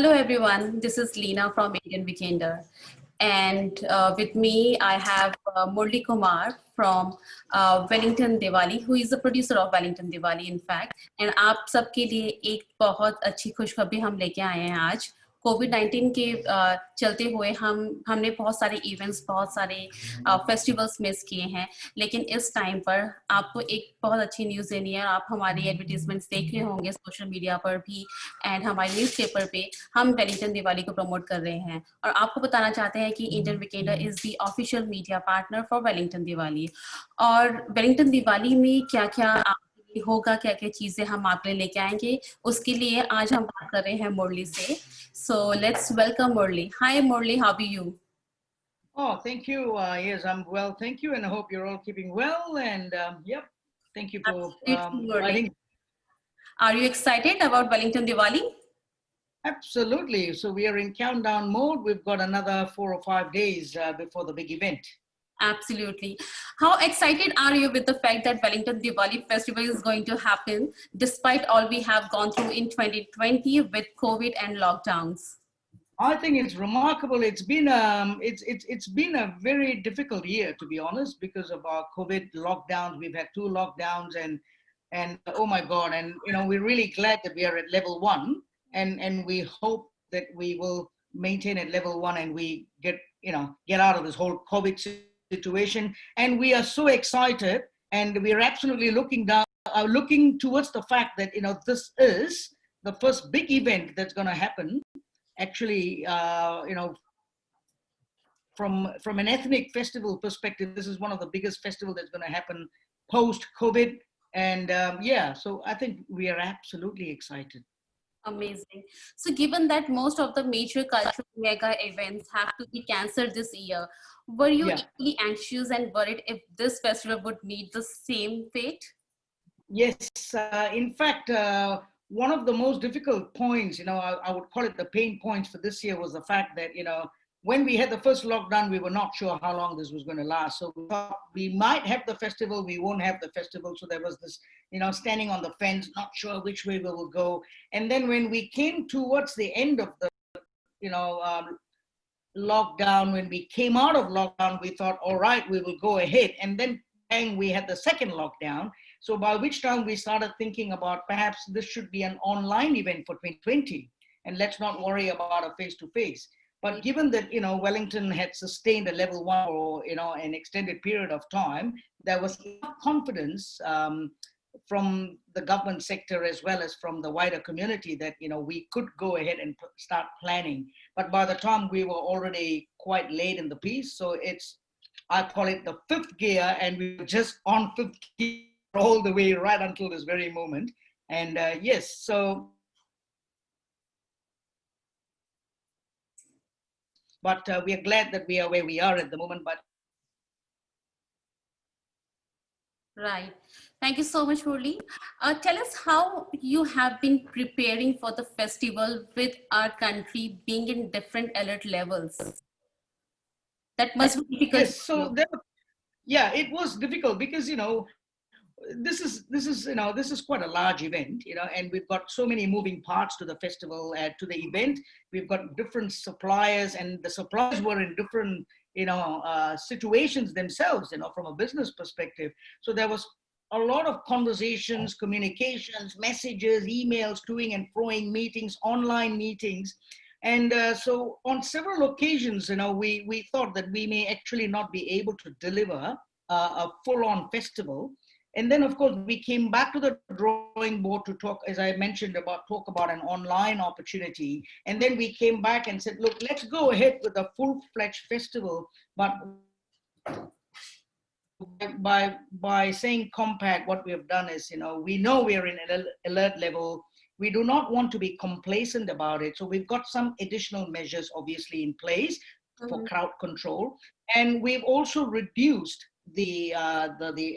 Hello everyone, this is Leena from Indian Weekender, and with me I have Murali Kumar from Wellington Diwali, who is the producer of Wellington Diwali in fact. And आप सबके लिए एक बहुत अच्छी खुशखबरी हम लेके आए हैं आज। कोविड-19 के चलते हुए हमने बहुत सारे इवेंट्स, बहुत सारे फेस्टिवल्स मिस किए हैं, लेकिन इस टाइम पर आपको एक बहुत अच्छी न्यूज़ देनी है। आप हमारी एडवर्टीजमेंट्स देख रहे होंगे सोशल मीडिया पर भी एंड हमारे न्यूज़पेपर पे हम वेलिंगटन दिवाली को प्रमोट कर रहे हैं और आपको बताना चाहते हैं कि Indian Weekender is the official media partner for Wellington Diwali. और वेलिंगटन दिवाली में क्या-क्या होगा, क्या-क्या चीजें हम आपके लिए लेके आएंगे, उसके लिए आज हम बात कर रहे हैं मुरली से। So let's welcome Murali. Hi Murali, how are you? Oh, thank you. Yes, I'm well. Thank you. And I hope you're all keeping well. And yep, thank you for inviting. Are you excited about Wellington Diwali? Absolutely. So we are in countdown mode. We've got another 4 or 5 days before the big event. Absolutely. How excited are you with the fact that Wellington Diwali Festival is going to happen despite all we have gone through in 2020 with COVID and lockdowns? I think it's remarkable. It's been a very difficult year, to be honest, because of our COVID lockdowns. We've had 2 lockdowns, and oh my God! And we're really glad that we are at level 1, and we hope that we will maintain at level 1, and we get out of this whole COVID situation. And we are so excited, and we are absolutely looking towards the fact that this is the first big event that's going to happen. Actually, from an ethnic festival perspective, this is one of the biggest festivals that's going to happen post-COVID. And so I think we are absolutely excited. Amazing. So given that most of the major cultural mega events have to be cancelled this year, were you equally anxious and worried if this festival would meet the same fate? Yes. In fact, one of the most difficult points, I would call it the pain points for this year, was the fact that, when we had the first lockdown, we were not sure how long this was going to last. So we thought we might have the festival, we won't have the festival. So there was this, standing on the fence, not sure which way we will go. And then when we came towards the end of the, lockdown, when we came out of lockdown, we thought, all right, we will go ahead. And then we had the second lockdown. So by which time we started thinking about perhaps this should be an online event for 2020, and let's not worry about a face-to-face. But given that, Wellington had sustained a level 1 for, an extended period of time, there was enough confidence from the government sector as well as from the wider community that, we could go ahead and start planning. But by the time we were already quite late in the piece, so I call it the 5th gear, and we were just on 5th gear all the way right until this very moment. And yes, so but we are glad that we are where we are at the moment. But right. Thank you so much, Murali. Tell us how you have been preparing for the festival with our country being in different alert levels. That must be difficult. Yes, so it was difficult because this is quite a large event, and we've got so many moving parts to the festival, to the event. We've got different suppliers, and the suppliers were in different situations themselves, from a business perspective. So there was a lot of conversations, communications, messages, emails, toing and froing, meetings, online meetings. And so on several occasions, we thought that we may actually not be able to deliver a full-on festival. And then, of course, we came back to the drawing board to talk, as I mentioned, talk about an online opportunity. And then we came back and said, look, let's go ahead with a full-fledged festival. But by saying compact, what we have done is, we know we're in an alert level. We do not want to be complacent about it. So we've got some additional measures, obviously, in place for crowd control. And we've also reduced the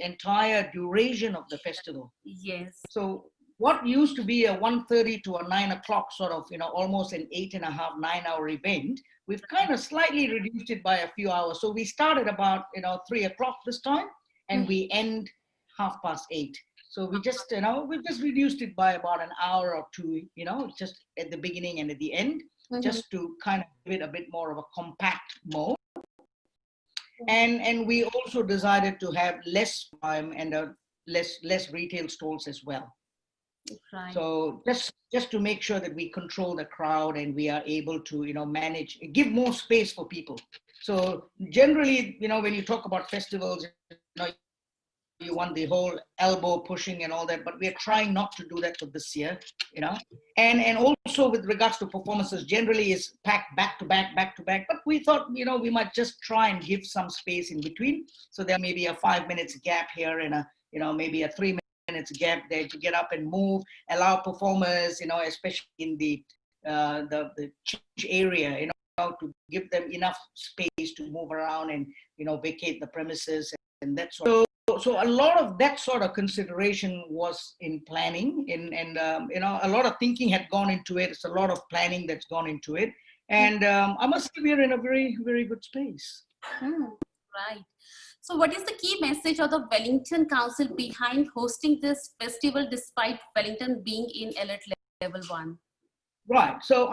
entire duration of the festival. Yes. So what used to be a 1:30 to a 9 o'clock sort of, almost an 8.5, 9-hour event, we've kind of slightly reduced it by a few hours. So we started about, 3 o'clock this time, and we end 8:30. So we just reduced it by about an hour or two, just at the beginning and at the end. Mm-hmm. just to kind of give it a bit more of a compact mode. And we also decided to have less time and less retail stalls as well. Right. So just to make sure that we control the crowd and we are able to manage, give more space for people. So generally, when you talk about festivals, you want the whole elbow pushing and all that, but we're trying not to do that for this year, you know. And also with regards to performances, generally is packed back to back. But we thought, we might just try and give some space in between. So there may be a 5 minutes gap here and maybe a 3 minutes gap there to get up and move, allow performers, especially in the change area, to give them enough space to move around and, vacate the premises and that sort of. So a lot of that sort of consideration was in planning, and a lot of thinking had gone into it. It's a lot of planning that's gone into it, and I must say we're in a very, very good space. Right. So what is the key message of the Wellington Council behind hosting this festival despite Wellington being in alert level 1? Right. So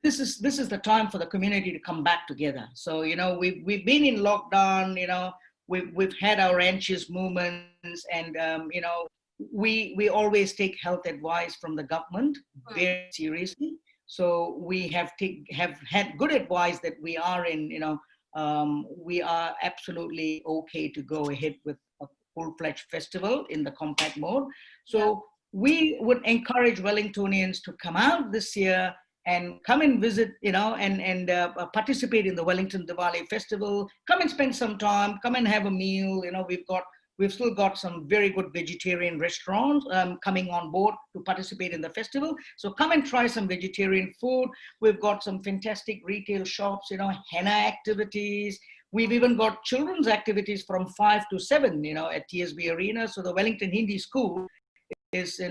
this is the time for the community to come back together. So we've been in lockdown. We've had our anxious moments, and we always take health advice from the government very seriously. So we have had good advice that we are we are absolutely okay to go ahead with a full-fledged festival in the compact mode. So we would encourage Wellingtonians to come out this year and come and visit, and participate in the Wellington Diwali Festival. Come and spend some time, come and have a meal. We've still got some very good vegetarian restaurants coming on board to participate in the festival. So come and try some vegetarian food. We've got some fantastic retail shops, henna activities. We've even got children's activities from 5 to 7, at TSB Arena. So the Wellington Hindi School is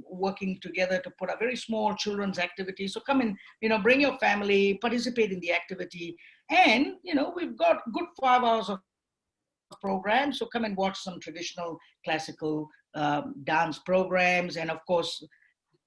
working together to put a very small children's activity. So come and bring your family, participate in the activity, and we've got good 5 hours of program. So come and watch some traditional classical dance programs. And of course,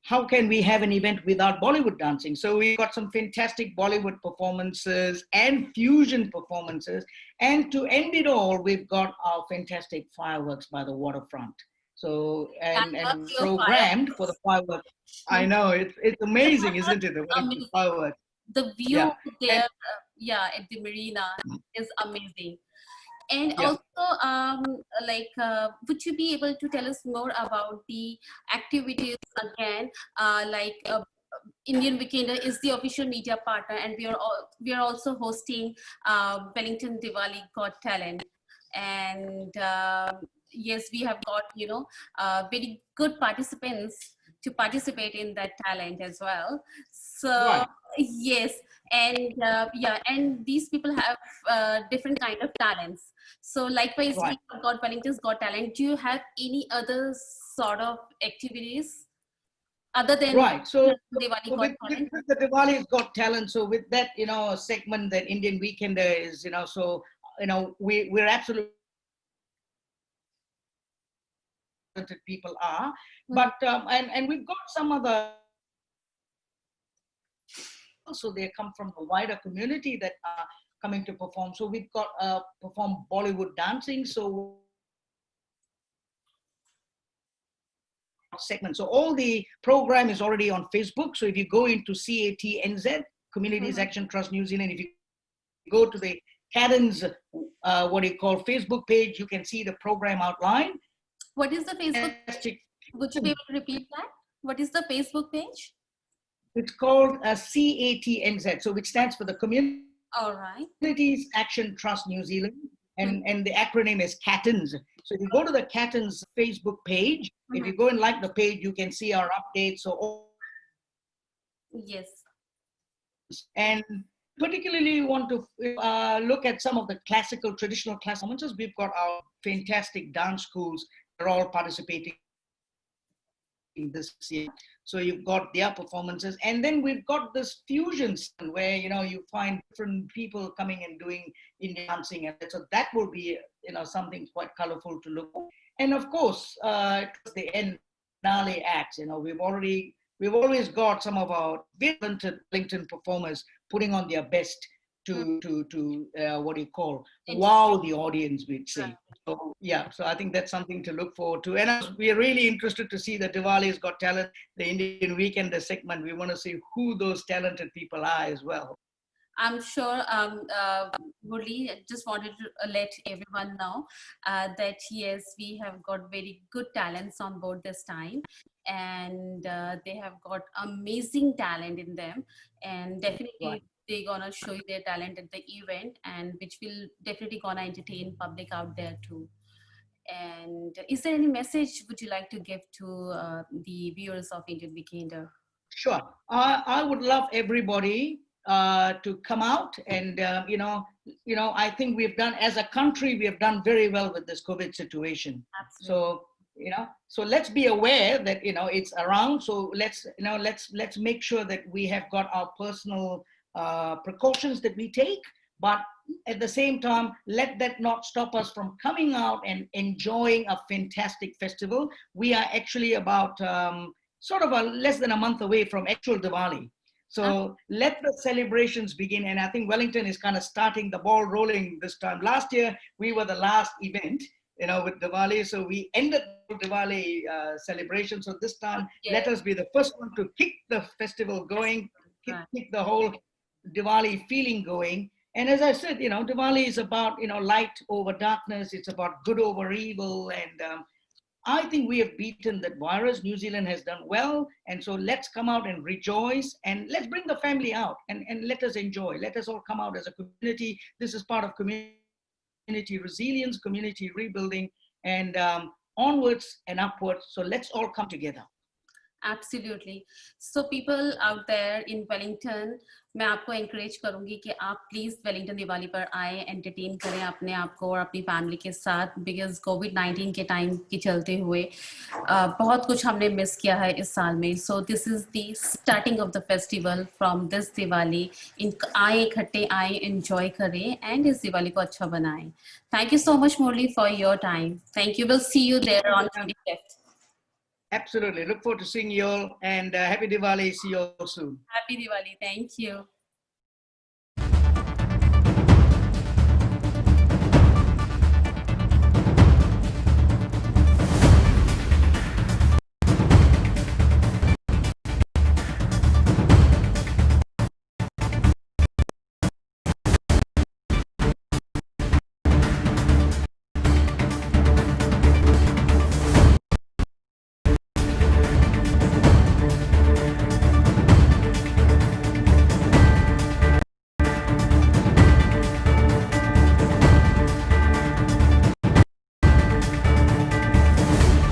how can we have an event without Bollywood dancing? So we've got some fantastic Bollywood performances and fusion performances. And to end it all, we've got our fantastic fireworks by the waterfront. So and programmed for the fireworks. I know it's amazing, isn't it? The fireworks. The view there, at the marina is amazing. And also, would you be able to tell us more about the activities again? Indian Weekender is the official media partner, and we are also hosting Wellington Diwali Got Talent, and yes, we have got very good participants to participate in that talent as well. So yes, and and these people have different kind of talents. So likewise, we have got Wellington's Got Talent. Do you have any other sort of activities other than So Diwali Got Talent? with the Diwali's Got Talent, so with that, segment that Indian Weekender is, so, we're absolutely people are, but, and we've got some other, also they come from the wider community that are coming to perform. So we've got perform Bollywood dancing. So segment. So all the program is already on Facebook. So if you go into CATNZ, Communities Action Trust New Zealand, if you go to the CATNZ, Facebook page, you can see the program outline. What is the Facebook? Would you be able to repeat that? What is the Facebook page? It's called CATNZ, so which stands for the Communities Action Trust New Zealand, and the acronym is CATNZ. So if you go to the CATNZ Facebook page, if you go and like the page, you can see our updates. So yes, and particularly want to look at some of the traditional class performances. We've got our fantastic dance schools. They're all participating this year. So you've got their performances, and then we've got this fusion where you find different people coming and doing Indian dancing, and so that will be something quite colorful to look at. And of course, the end finale acts. We've already we've always got some of our very talented Wellington performers putting on their best to what do you call, wow the audience, we'd say. So yeah, so I think that's something to look forward to. And we are really interested to see the Diwali's Got Talent, the Indian Weekender segment. We want to see who those talented people are as well. I'm sure, Murali, I just wanted to let everyone know that yes, we have got very good talents on board this time, and they have got amazing talent in them, and Right. definitely they're gonna show you their talent at the event, and which will definitely gonna entertain public out there too. And is there any message would you like to give to the viewers of Indian Weekender? Sure. I would love everybody to come out and, I think we've done, as a country, we have done very well with this COVID situation. Absolutely. So let's be aware that, it's around. So let's make sure that we have got our personal precautions that we take, but at the same time, let that not stop us from coming out and enjoying a fantastic festival. We are actually about sort of less than a month away from actual Diwali. So let the celebrations begin. And I think Wellington is kind of starting the ball rolling this time. Last year, we were the last event, with Diwali. So we ended the Diwali celebration. So this time, let us be the first one to kick the festival going, kick the whole Diwali feeling going. And as I said, Diwali is about, light over darkness. It's about good over evil. And I think we have beaten that virus. New Zealand has done well. And so let's come out and rejoice, and let's bring the family out and let us enjoy. Let us all come out as a community. This is part of community resilience, community rebuilding, and onwards and upwards. So let's all come together. Absolutely. So people out there in Wellington, मैं आपको encourage करूँगी कि आप please Wellington Diwali पर आए, entertain करें अपने आप को और अपनी family के साथ, because COVID-19 के time के चलते हुए बहुत कुछ हमने miss किया है इस साल में. So this is the starting of the festival from this Diwali. आए इकट्ठे आए, enjoy करें and इस दिवाली को अच्छा बनाएं. Thank you so much, Murali, for your time. Thank you. We'll see you there on 25th. Absolutely. Look forward to seeing you all, and happy Diwali. See you all soon. Happy Diwali. Thank you.